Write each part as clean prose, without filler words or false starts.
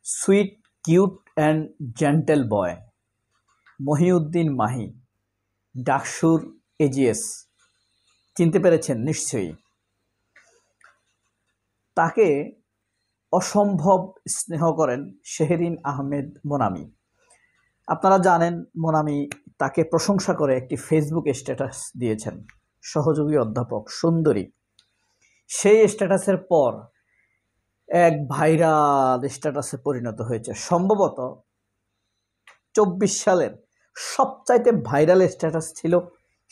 Sweet, cute and gentle বয় মহিউদ্দিন মাহি, ডাকসুর AGS. চিনতে পেরেছেন নিশ্চয়ই। তাকে অসম্ভব স্নেহ করেন শেহরিন আহমেদ মোনামি। আপনারা জানেন, মোনামি তাকে প্রশংসা করে একটি ফেসবুক স্ট্যাটাস দিয়েছেন, সহযোগী অধ্যাপক সুন্দরী। সেই স্ট্যাটাসের পর এক ভাইরাল স্ট্যাটাসে পরিণত হয়েছে। সম্ভবত 24 সালের সবচাইতে ভাইরাল স্ট্যাটাস ছিল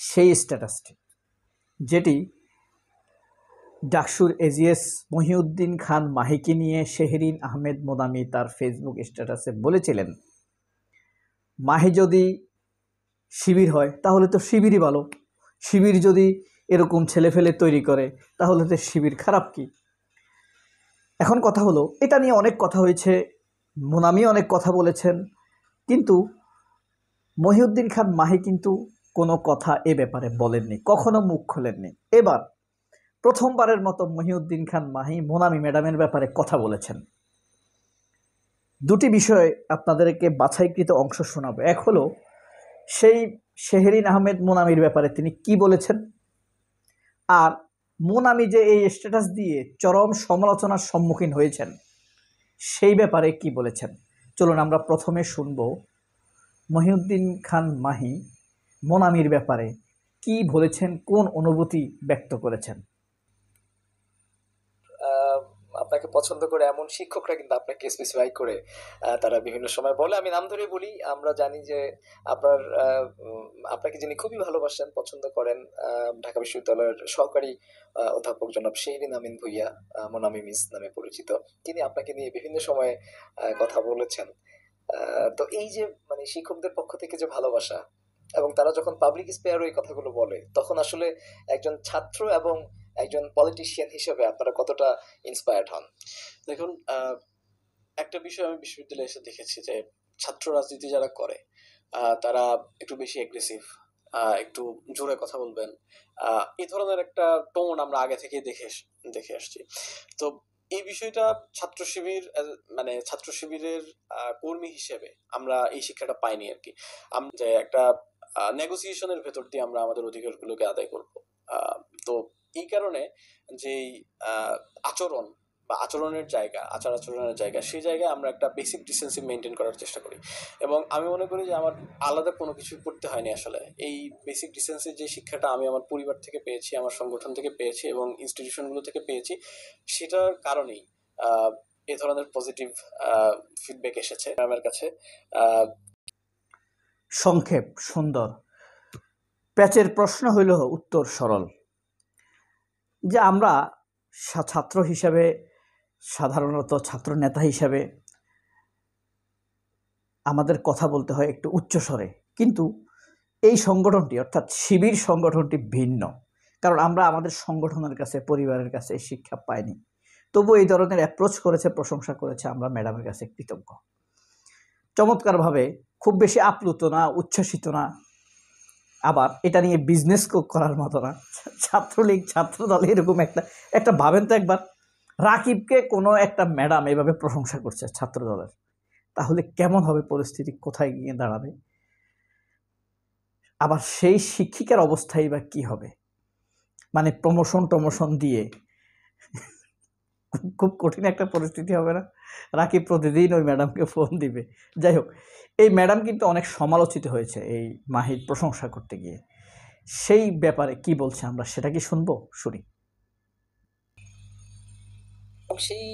সেই স্ট্যাটাসটি, যেটি ডাকসুর এজিএস মহিউদ্দিন খান মাহিকে নিয়ে শেহরিন আহমেদ মোনামি তার ফেসবুক স্ট্যাটাসে বলেছিলেন, মাহি যদি শিবির হয় তাহলে তো শিবিরই ভালো, শিবির যদি এরকম ছেলেফেলে তৈরি করে তাহলে তো শিবির খারাপ কি। এখন কথা হলো, এটা নিয়ে অনেক কথা হয়েছে, মোনামি অনেক কথা বলেছেন, কিন্তু মহিউদ্দিন খান মাহি কিন্তু কোনো কথা এ ব্যাপারে বলেননি, কখনো মুখ খোলেননি। এবার প্রথমবারের মতো মহিউদ্দিন খান মাহি মোনামি ম্যাডামের ব্যাপারে কথা বলেছেন। দুটি বিষয় আপনাদেরকে বাছাইকৃত অংশ শোনাবো। এক হলো সেই শেহরিন আহমেদ মোনামির ব্যাপারে তিনি কি বলেছেন, আর মোনামি যে এই স্ট্যাটাস দিয়ে চরম সমালোচনার সম্মুখীন হয়েছেন সেই ব্যাপারে কি বলেছেন। চলুন আমরা প্রথমে শুনব মহিউদ্দিন খান মাহি মোনামির ব্যাপারে কি বলেছেন, কোন অনুভূতি ব্যক্ত করেছেন। আপনাকে পছন্দ করে এমন শিক্ষকরা কিন্তু আপনাকে স্পেসিফাই করে তারা বিভিন্ন সময় বলে, আমি নাম ধরে বলি, আমরা জানি যে আপনাকে যিনি খুবই ভালোবাসেন, পছন্দ করেন, ঢাকা বিশ্ববিদ্যালয়ের সহকারী অধ্যাপক জনাব শেহরিন আমিন ভুইয়া, মোনামি মিস নামে পরিচিত, তিনি আপনাকে নিয়ে বিভিন্ন সময়ে কথা বলেছেন। তো এই যে মানে শিক্ষকদের পক্ষ থেকে যে ভালোবাসা, এবং তারা যখন পাবলিক স্পেয়ারও এই কথাগুলো বলে, তখন আসলে একজন ছাত্র এবং একজন পলিটিশিয়ান হিসেবে আপনারা কতটা ইন্সপায়ার্ড হন? দেখুন, একটা বিষয় আমি বিশ্ববিদ্যালয়ে এসে দেখেছি যে ছাত্র রাজনীতি যারা করে তারা একটু বেশি এগ্রেসিভ, একটু জোরে কথা বলবেন, এই ধরনের একটা টোন আমরা আগে থেকে দেখে আসছি। তো এই বিষয়টা ছাত্র শিবির মানে ছাত্র শিবিরের কর্মী হিসেবে আমরা এই শিক্ষাটা পাইনি আর কি। আমরা যে একটা নেগোসিয়েশনের ভেতর দিয়ে আমরা আমাদের অধিকারগুলোকে আদায় করব। তো এই কারণে যেই আচরণ বা আচরণের জায়গা, আচরণের জায়গা, সেই জায়গায় আমরা একটা বেসিক ডিসেন্সি মেনটেন করার চেষ্টা করি। এবং আমি মনে করি যে আমার আলাদা কোনো কিছু করতে হয়নি আসলে। এই বেসিক ডিসেন্সির যে শিক্ষাটা আমি আমার পরিবার থেকে পেয়েছি, আমার সংগঠন থেকে পেয়েছি এবং ইনস্টিটিউশনগুলো থেকে পেয়েছি, সেটার কারণেই এ ধরনের পজিটিভ ফিডব্যাক এসেছে আমার কাছে। সংক্ষেপ সুন্দর। প্যাচের প্রশ্ন হইল উত্তর সরল, যে আমরা ছাত্র হিসাবে, সাধারণত ছাত্র নেতা হিসাবে আমাদের কথা বলতে হয় একটু উচ্চস্বরে, কিন্তু এই সংগঠনটি অর্থাৎ শিবির সংগঠনটি ভিন্ন, কারণ আমরা আমাদের সংগঠনের কাছে, পরিবারের কাছে শিক্ষা পাইনি। তবু এই ধরনের অ্যাপ্রোচ করেছে, প্রশংসা করেছে, আমরা ম্যাডামের কাছে কৃতজ্ঞ। চমৎকারভাবে, খুব বেশি আপ্লুত না, উচ্ছ্বসিত না, আবার এটা নিয়ে বিজনেস করার মতো না। ছাত্রলীগ, ছাত্রদল এরকম একটা ভাবেন তো একবার, রাকিবকে কোনো একটা ম্যাডাম এভাবে প্রশংসা করছে ছাত্রদলের, তাহলে কেমন হবে পরিস্থিতি, কোথায় গিয়ে দাঁড়াবে? আবার সেই শিক্ষিকার অবস্থাই বা কি হবে? মানে প্রমোশন দিয়ে খুব কঠিন একটা পরিস্থিতি হবে না? রাকিব প্রতিদিন ওই ম্যাডামকে ফোন দিবে। যাই হোক, এই ম্যাডাম কিন্তু অনেক সমালোচিত হয়েছে এই মাহির প্রশংসা করতে গিয়ে। সেই ব্যাপারে কি বলছে আমরা সেটা কি শুনবো? শুনি। সেই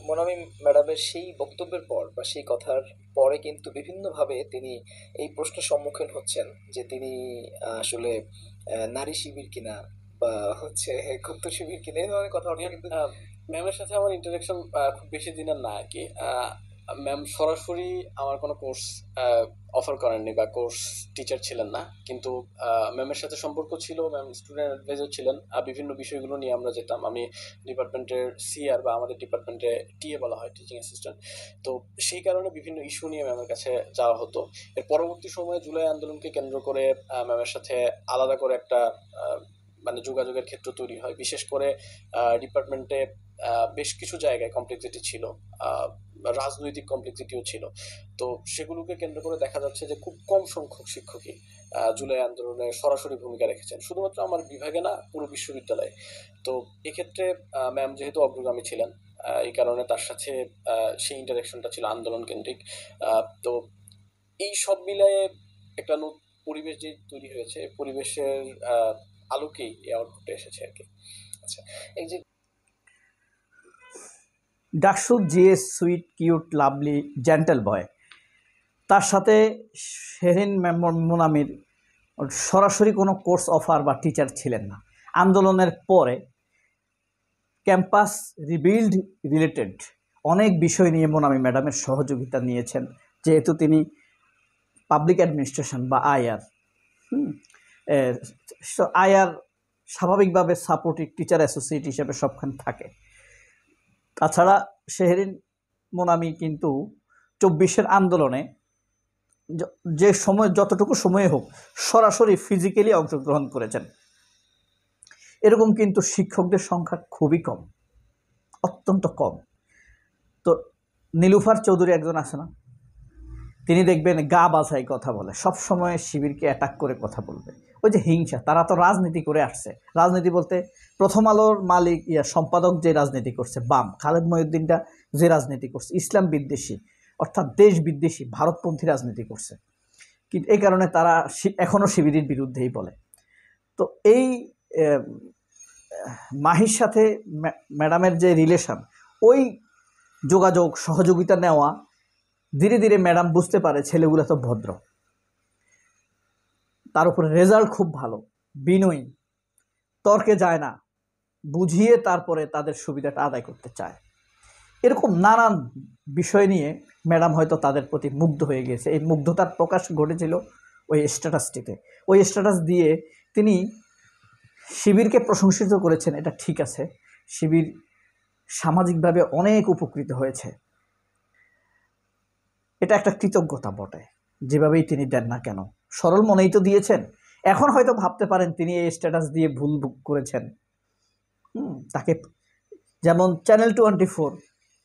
মোনামি ম্যাডামের সেই বক্তব্যের পর বা সেই কথার পরে কিন্তু বিভিন্নভাবে তিনি এই প্রশ্নের সম্মুখীন হচ্ছেন যে তিনি আসলে নারী শিবির কিনা বা হচ্ছে গুপ্ত শিবির কিনা, এই ধরনের কথাবার্তা কিন্তু। ম্যামের সাথে আমার ইন্টারাকশন খুব বেশি দিনের না আর কি। ম্যাম সরাসরি আমার কোনো কোর্স অফার করেননি বা কোর্স টিচার ছিলেন না, কিন্তু ম্যামের সাথে সম্পর্ক ছিল। ম্যাম স্টুডেন্ট অ্যাডভাইজার ছিলেন, বিভিন্ন বিষয়গুলো নিয়ে আমরা যেতাম। আমি ডিপার্টমেন্টের সিআর বা আমাদের ডিপার্টমেন্টে টিএ বলা হয়, টিচিং অ্যাসিস্ট্যান্ট। তো সেই কারণে বিভিন্ন ইস্যু নিয়ে ম্যামের কাছে যাওয়া হতো। এর পরবর্তী সময়ে জুলাই আন্দোলনকে কেন্দ্র করে ম্যামের সাথে আলাদা করে একটা মানে যোগাযোগের ক্ষেত্র তৈরি হয়। বিশেষ করে ডিপার্টমেন্টে বেশ কিছু জায়গায় কমপ্লেক্সিটি ছিল, রাজনৈতিক কমপ্লেক্সিটিও ছিল। তো সেগুলোকে কেন্দ্র করে দেখা যাচ্ছে যে খুব কম সংখ্যক শিক্ষকই জুলাই আন্দোলনে সরাসরি ভূমিকা রেখেছেন, শুধুমাত্র আমার বিভাগে না, পুরো বিশ্ববিদ্যালয়ে। তো এক্ষেত্রে ম্যাম যেহেতু অগ্রগামী ছিলেন, এই কারণে তার সাথে সেই ইন্টারাকশনটা ছিল আন্দোলন কেন্দ্রিক। তো এই সব মিলায়ে একটা পরিবেশ যে তৈরি হয়েছে, পরিবেশের আলোকেই এই আউটপুটটা এসেছে আর কি। আচ্ছা, এই যে ডাকসুর GS sweet cute lovely gentle boy, তার সাথে শেহরিন মোনামির সরাসরি কোনো কোর্স অফার বা টিচার ছিলেন না। আন্দোলনের পরে ক্যাম্পাস রিবিল্ড রিলেটেড অনেক বিষয় নিয়ে মোনামি ম্যাডামের সহযোগিতা নিয়েছেন, যেহেতু তিনি পাবলিক অ্যাডমিনিস্ট্রেশন বা আইআর আইআর স্বাভাবিকভাবে সাপোর্টিভ টিচার অ্যাসোসিয়েট হিসেবে সবখানে থাকে। তাছাড়া শেহরিন মোনামি কিন্তু 24-এর আন্দোলনে যে সময়, যতটুকু সময়ে হোক, সরাসরি ফিজিক্যালি অংশগ্রহণ করেছেন। এরকম কিন্তু শিক্ষকদের সংখ্যা খুবই কম, অত্যন্ত কম। তো নীলুফার চৌধুরী একজন আছে না, তিনি দেখবেন গা বাছাই কথা বলে, সব সময় শিবিরকে অ্যাটাক করে কথা বলবে। ওই যে হিংসা, তারা তো রাজনীতি করে আসছে। রাজনীতি বলতে প্রথম আলোর মালিক সম্পাদক যে রাজনীতি করছে বাম, খালেদ মহিউদ্দিনটা যে রাজনীতি করছে ইসলাম বিদ্বেষী, অর্থাৎ দেশ বিদ্বেষী ভারতপন্থী রাজনীতি করছে। কিন্তু এই কারণে তারা এখনও শিবিরের বিরুদ্ধেই বলে। তো এই মাহির সাথে ম্যাডামের যে রিলেশন, ওই যোগাযোগ সহযোগিতা নেওয়া, ধীরে ধীরে ম্যাডাম বুঝতে পারে ছেলেগুলো তো ভদ্র, তার উপরে রেজাল্ট খুব ভালো, বিনয়ী, তর্কে যায় না, বুঝিয়ে তারপরে তাদের সুবিধাটা আদায় করতে চায়। এরকম নানান বিষয় নিয়ে ম্যাডাম হয়তো তাদের প্রতি মুগ্ধ হয়ে গিয়েছে। এই মুগ্ধতার প্রকাশ ঘটেছিল ওই স্ট্যাটাসটিতে। ওই স্ট্যাটাস দিয়ে তিনি শিবিরকে প্রশংসিত করেছেন, এটা ঠিক আছে, শিবির সামাজিকভাবে অনেক উপকৃত হয়েছে, এটা একটা কৃতজ্ঞতা বটে, যেভাবেই তিনি দেন না কেন। সরল মনেই তো দিয়েছেন। এখন হয়তো ভাবতে পারেন তিনি এই স্ট্যাটাস দিয়ে ভুল করেছেন। তাকে যেমন চ্যানেল 24,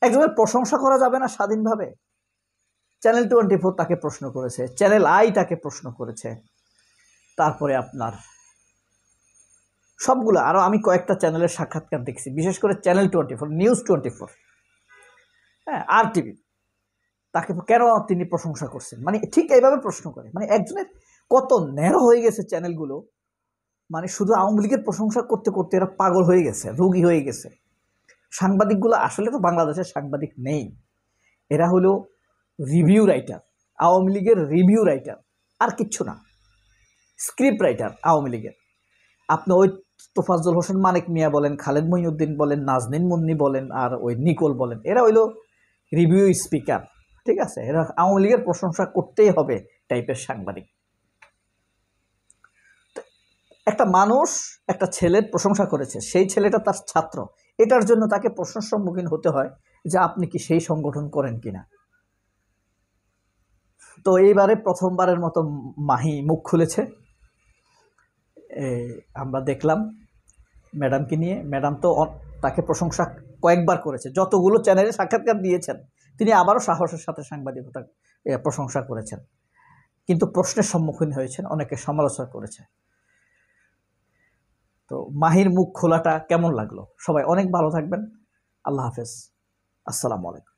একজনের প্রশংসা করা যাবে না স্বাধীনভাবে? চ্যানেল 24 তাকে প্রশ্ন করেছে, চ্যানেল আই তাকে প্রশ্ন করেছে, তারপরে আপনার সবগুলো, আরও আমি কয়েকটা চ্যানেলের সাক্ষাৎকার দেখছি, বিশেষ করে চ্যানেল 24, নিউজ 24, হ্যাঁ, আর টিভি, তাকে কেন তিনি প্রশংসা করছেন, মানে ঠিক এইভাবে প্রশ্ন করে। মানে একজনের কত ন্যারো হয়ে গেছে চ্যানেলগুলো, মানে শুধু আওয়ামী লীগের প্রশংসা করতে করতে এরা পাগল হয়ে গেছে, রোগী হয়ে গেছে। সাংবাদিকগুলো আসলে তো বাংলাদেশের সাংবাদিক নেই, এরা হলো রিভিউ রাইটার, আওয়ামী লীগের রিভিউ রাইটার, আর কিচ্ছু না, স্ক্রিপ্ট রাইটার আওয়ামী লীগের। আপনি ওই তোফাজ্জল হোসেন মানিক মিয়া বলেন, খালেদ মহিউদ্দিন বলেন, নাজনীন মুন্নি বলেন, আর ওই নিকোল বলেন, এরা হইলো রিভিউ স্পিকার, ঠিক আছে? এরা আওয়ামী লীগের প্রশংসা করতেই হবে টাইপের সাংবাদিক। একটা মানুষ একটা ছেলের প্রশংসা করেছে, সেই ছেলেটা তার ছাত্র, এটার জন্য তাকে প্রশ্নের সম্মুখীন হতে হয় যে আপনি কি সেই সংগঠন করেন কিনা। তো এইবারে প্রথমবারের মতো মাহি মুখ খুলেছে, আমরা দেখলাম ম্যাডামকে নিয়ে। ম্যাডাম তো তাকে প্রশংসা কয়েকবার করেছে, যতগুলো চ্যানেলে সাক্ষাৎকার দিয়েছেন তিনি আবারও সাহসের সাথে সাংবাদিকতা প্রশংসা করেছেন, কিন্তু প্রশ্নের সম্মুখীন হয়েছেন, অনেকে সমালোচনা করেছে। তো মাহির মুখ খোলাটা কেমন লাগলো? সবাই অনেক ভালো থাকবেন। আল্লাহ হাফেজ, আসসালামু আলাইকুম।